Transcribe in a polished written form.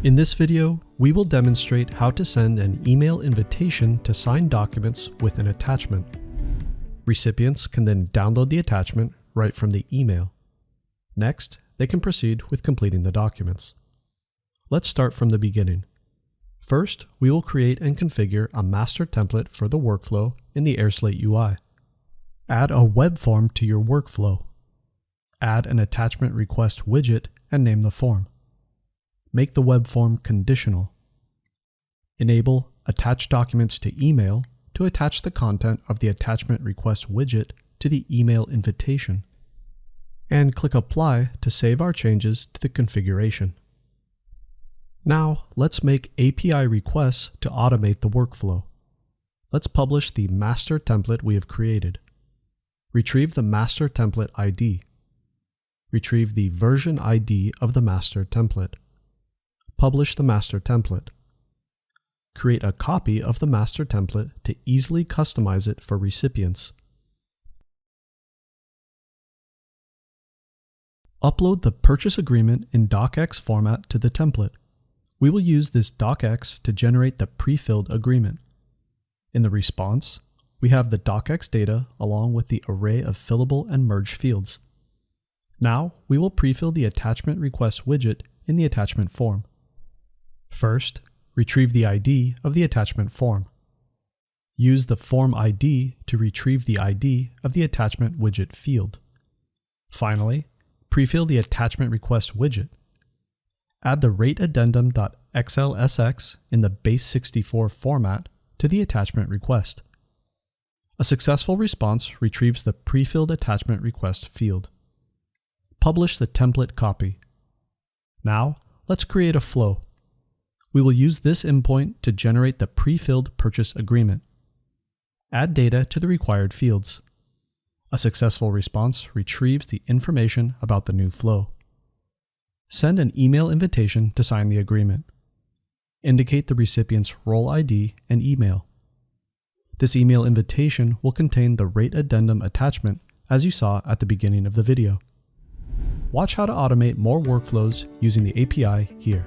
In this video, we will demonstrate how to send an email invitation to sign documents with an attachment. Recipients can then download the attachment right from the email. Next, they can proceed with completing the documents. Let's start from the beginning. First, we will create and configure a master template for the workflow in the airSlate UI. Add a web form to your workflow. Add an attachment request widget and name the form. Make the web form conditional. Enable Attach Documents to Email to attach the content of the attachment request widget to the email invitation. And click Apply to save our changes to the configuration. Now, let's make API requests to automate the workflow. Let's publish the master template we have created. Retrieve the master template ID. Retrieve the version ID of the master template. Publish the master template. Create a copy of the master template to easily customize it for recipients. Upload the purchase agreement in DOCX format to the template. We will use this DOCX to generate the pre-filled agreement. In the response, we have the DOCX data along with the array of fillable and merge fields. Now, we will pre-fill the attachment request widget in the attachment form. First, retrieve the ID of the attachment form. Use the form ID to retrieve the ID of the attachment widget field. Finally, pre-fill the attachment request widget. Add the rateaddendum.xlsx in the base64 format to the attachment request. A successful response retrieves the pre-filled attachment request field. Publish the template copy. Now, let's create a flow. We will use this endpoint to generate the pre-filled purchase agreement. Add data to the required fields. A successful response retrieves the information about the new flow. Send an email invitation to sign the agreement. Indicate the recipient's role ID and email. This email invitation will contain the rate addendum attachment as you saw at the beginning of the video. Watch how to automate more workflows using the API here.